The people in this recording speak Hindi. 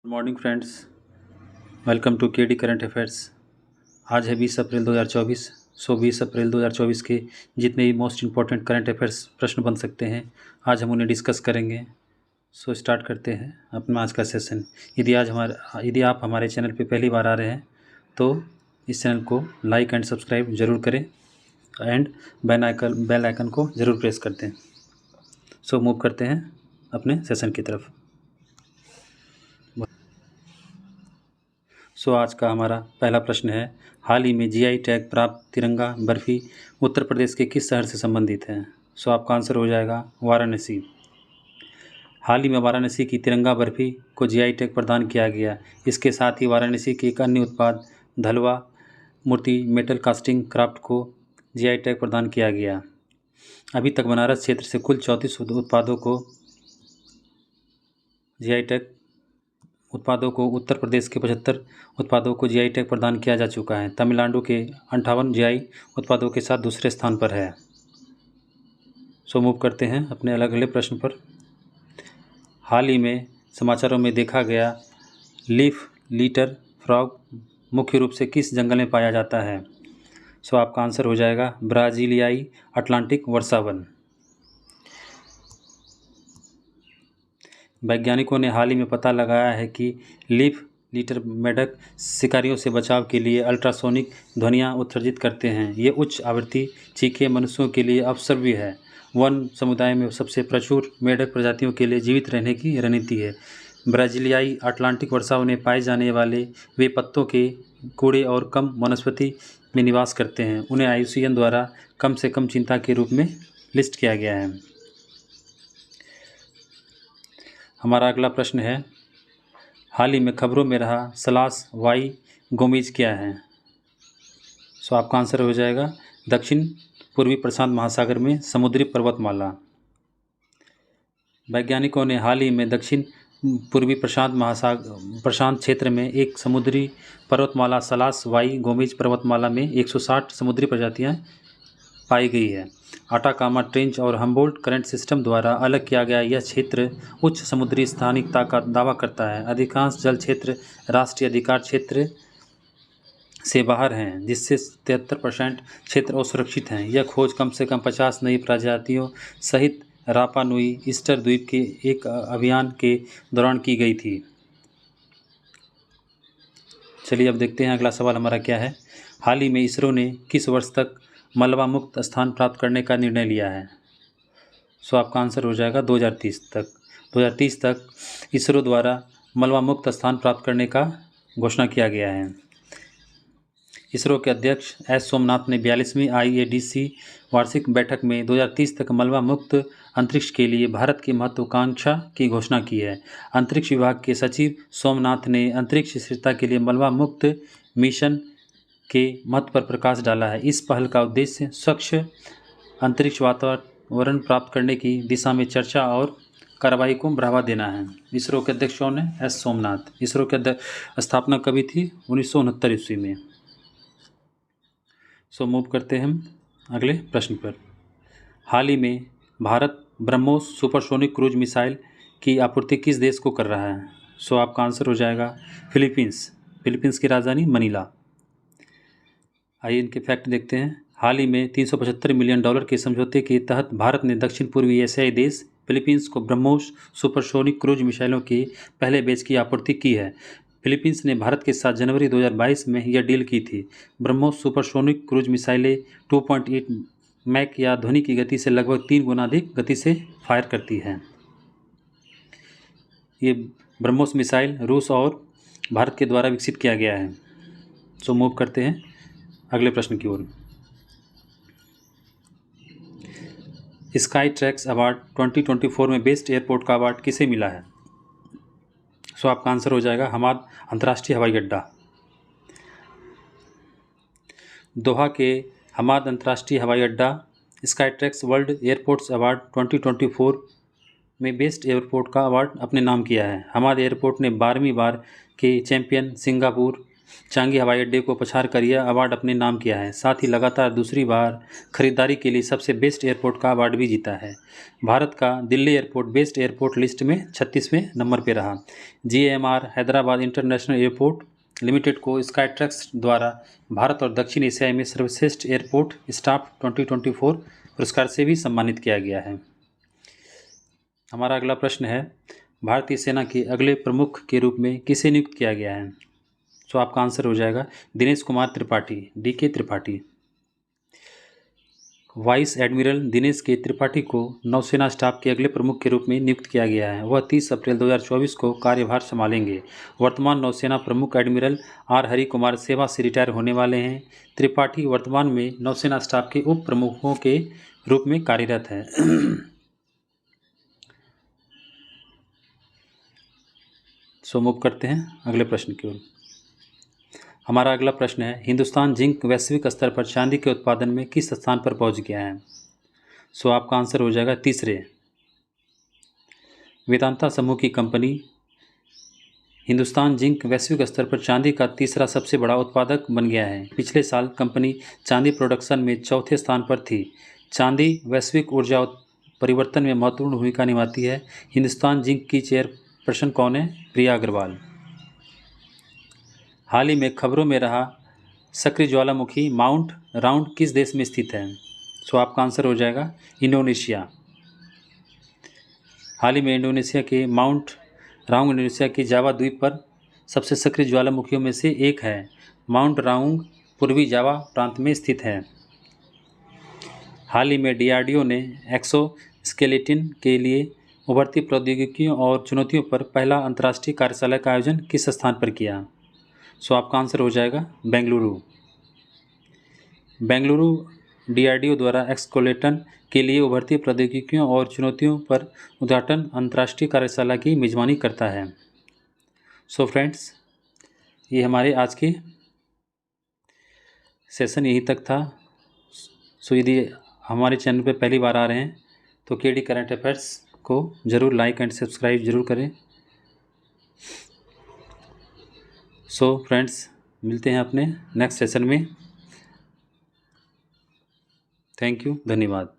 Good morning friends, welcome to KD current affairs. आज है 20 अप्रैल 2024। 20 अप्रैल 2024 के जितने भी मोस्ट इम्पॉर्टेंट करंट अफेयर्स प्रश्न बन सकते हैं आज हम उन्हें डिस्कस करेंगे। स्टार्ट करते हैं अपना आज का सेशन। यदि आप हमारे चैनल पे पहली बार आ रहे हैं तो इस चैनल को लाइक एंड सब्सक्राइब ज़रूर करें एंड बेल आइकन को ज़रूर प्रेस कर दें। मूव करते हैं अपने सेशन की तरफ। आज का हमारा पहला प्रश्न है, हाल ही में जीआई टैग प्राप्त तिरंगा बर्फी उत्तर प्रदेश के किस शहर से संबंधित है? आपका आंसर हो जाएगा वाराणसी। हाल ही में वाराणसी की तिरंगा बर्फी को जीआई टैग प्रदान किया गया। इसके साथ ही वाराणसी के एक अन्य उत्पाद धलवा मूर्ति मेटल कास्टिंग क्राफ्ट को जीआई टैग प्रदान किया गया। अभी तक बनारस क्षेत्र से कुल 34 उत्पादों को उत्तर प्रदेश के 75 उत्पादों को जीआई टैग प्रदान किया जा चुका है। तमिलनाडु के 58 जीआई उत्पादों के साथ दूसरे स्थान पर है। मूव करते हैं अपने अगले प्रश्न पर। हाल ही में समाचारों में देखा गया लीफ लीटर फ्रॉग मुख्य रूप से किस जंगल में पाया जाता है? आपका आंसर हो जाएगा ब्राज़ीलियाई अटलांटिक वर्षावन। वैज्ञानिकों ने हाल ही में पता लगाया है कि लीफ लीटर मेढक शिकारियों से बचाव के लिए अल्ट्रासोनिक ध्वनियाँ उत्सर्जित करते हैं। ये उच्च आवृत्ति चीखें मनुष्यों के लिए अवसर भी है। वन समुदाय में सबसे प्रचुर मेढक प्रजातियों के लिए जीवित रहने की रणनीति है। ब्राज़ीलियाई अटलांटिक वर्षावन में पाए जाने वाले वे पत्तों के कूड़े और कम वनस्पति में निवास करते हैं। उन्हें IUCN द्वारा कम से कम चिंता के रूप में लिस्ट किया गया है। हमारा अगला प्रश्न है, हाल ही में खबरों में रहा सलास वाई गोमेज क्या है? आपका आंसर हो जाएगा दक्षिण पूर्वी प्रशांत महासागर में समुद्री पर्वतमाला। वैज्ञानिकों ने हाल ही में दक्षिण पूर्वी प्रशांत क्षेत्र में एक समुद्री पर्वतमाला सलास वाई गोमेज पर्वतमाला में 160 समुद्री प्रजातियां पाई गई है। अटाकामा ट्रेंच और हम्बोल्ट करंट सिस्टम द्वारा अलग किया गया यह क्षेत्र उच्च समुद्री स्थानिकता का दावा करता है। अधिकांश जल क्षेत्र राष्ट्रीय अधिकार क्षेत्र से बाहर हैं, जिससे 73% क्षेत्र असुरक्षित हैं। यह खोज कम से कम 50 नई प्रजातियों सहित रापा नुई ईस्टर द्वीप के एक अभियान के दौरान की गई थी। चलिए अब देखते हैं अगला सवाल हमारा क्या है। हाल ही में इसरो ने किस वर्ष तक मलबा मुक्त स्थान प्राप्त करने का निर्णय लिया है? आपका आंसर हो जाएगा 2030 तक। 2030 तक इसरो द्वारा मलबा मुक्त स्थान प्राप्त करने का घोषणा किया गया है। इसरो के अध्यक्ष एस सोमनाथ ने 42वीं IADC वार्षिक बैठक में 2030 तक मलबा मुक्त अंतरिक्ष के लिए भारत की महत्वाकांक्षा की घोषणा की है। अंतरिक्ष विभाग के सचिव सोमनाथ ने अंतरिक्ष स्थिरता के लिए मलबा मुक्त मिशन के महत्व पर प्रकाश डाला है। इस पहल का उद्देश्य स्वच्छ अंतरिक्ष वातावरण प्राप्त करने की दिशा में चर्चा और कार्रवाई को बढ़ावा देना है। इसरो के अध्यक्ष कौन है? एस सोमनाथ। इसरो के स्थापना कभी थी? 1969 ईस्वी में। मूव करते हैं हम अगले प्रश्न पर। हाल ही में Bharat BrahMos supersonic cruise missile की आपूर्ति किस देश को कर रहा है? आपका आंसर हो जाएगा फिलीपींस की राजधानी मनीला। आइए इनके फैक्ट देखते हैं। हाल ही में $375 मिलियन के समझौते के तहत भारत ने दक्षिण पूर्वी एशियाई देश फिलीपींस को ब्रह्मोस सुपरसोनिक क्रूज मिसाइलों के पहले बैच की आपूर्ति की है। फिलीपींस ने भारत के साथ जनवरी 2022 में यह डील की थी। ब्रह्मोस सुपरसोनिक क्रूज मिसाइलें 2.8 मैक या ध्वनि की गति से लगभग 3 गुना अधिक गति से फायर करती हैं। ये ब्रह्मोस मिसाइल रूस और भारत के द्वारा विकसित किया गया है। मूव करते हैं अगले प्रश्न की ओर। स्काई ट्रैक्स अवार्ड 2024 में बेस्ट एयरपोर्ट का अवार्ड किसे मिला है? आपका आंसर हो जाएगा हमाद अंतर्राष्ट्रीय हवाई अड्डा। दोहा के हमाद अंतर्राष्ट्रीय हवाई अड्डा sky tracks world airports award 2024 में बेस्ट एयरपोर्ट का अवार्ड अपने नाम किया है। हमाद एयरपोर्ट ने 12वीं बार के चैंपियन सिंगापुर चांगी हवाई अड्डे को पछाड़ कर यह अवार्ड अपने नाम किया है। साथ ही लगातार दूसरी बार खरीदारी के लिए सबसे बेस्ट एयरपोर्ट का अवार्ड भी जीता है। भारत का Delhi airport best airport list में 36वें नंबर पर रहा। GAMR Hyderabad international airport limited को स्काईट्रैक्स द्वारा भारत और दक्षिण एशिया में सर्वश्रेष्ठ एयरपोर्ट स्टाफ 2024 पुरस्कार से भी सम्मानित किया गया है। हमारा अगला प्रश्न है, भारतीय सेना के अगले प्रमुख के रूप में किसे नियुक्त किया गया है? तो आपका आंसर हो जाएगा Dinesh Kumar Tripathi, DK Tripathi. Vice admiral Dinesh के त्रिपाठी को नौसेना स्टाफ के अगले प्रमुख के रूप में नियुक्त किया गया है। वह 30 अप्रैल 2024 को कार्यभार संभालेंगे। वर्तमान नौसेना प्रमुख एडमिरल R हरि कुमार सेवा से रिटायर होने वाले हैं। त्रिपाठी वर्तमान में नौसेना स्टाफ के उप प्रमुखों के रूप में कार्यरत हैं। सो मूव करते हैं अगले प्रश्न की ओर। हमारा अगला प्रश्न है, हिंदुस्तान जिंक वैश्विक स्तर पर चांदी के उत्पादन में किस स्थान पर पहुंच गया है? सो आपका आंसर हो जाएगा तीसरे। वेदांता समूह की कंपनी हिंदुस्तान जिंक वैश्विक स्तर पर चांदी का तीसरा सबसे बड़ा उत्पादक बन गया है। पिछले साल कंपनी चांदी प्रोडक्शन में चौथे स्थान पर थी। चांदी वैश्विक ऊर्जा परिवर्तन में महत्वपूर्ण भूमिका निभाती है। हिंदुस्तान जिंक की चेयरपर्सन कौन है? प्रिया अग्रवाल। हाल ही में खबरों में रहा सक्रिय ज्वालामुखी माउंट राउंड किस देश में स्थित है? सो आपका आंसर हो जाएगा इंडोनेशिया। हाल ही में इंडोनेशिया के माउंट राउंग इंडोनेशिया के जावा द्वीप पर सबसे सक्रिय ज्वालामुखियों में से एक है। माउंट राउंग पूर्वी जावा प्रांत में स्थित है। हाल ही में DRDO ने एक्सोस्केलेटन के लिए उभरती प्रौद्योगिकियों और चुनौतियों पर पहला अंतर्राष्ट्रीय कार्यशाला का आयोजन किस स्थान पर किया? सो आपका आंसर हो जाएगा बेंगलुरु। बेंगलुरु DRDO द्वारा एक्सोस्केलेटन के लिए उभरती प्रौद्योगिकियों और चुनौतियों पर उद्घाटन अंतर्राष्ट्रीय कार्यशाला की मेजबानी करता है। सो फ्रेंड्स, ये हमारे आज के सेशन यहीं तक था। सो यदि हमारे चैनल पर पहली बार आ रहे हैं तो KD करंट अफेयर्स को ज़रूर लाइक एंड सब्सक्राइब ज़रूर करें। सो फ्रेंड्स, मिलते हैं अपने नेक्स्ट सेशन में। थैंक यू, धन्यवाद।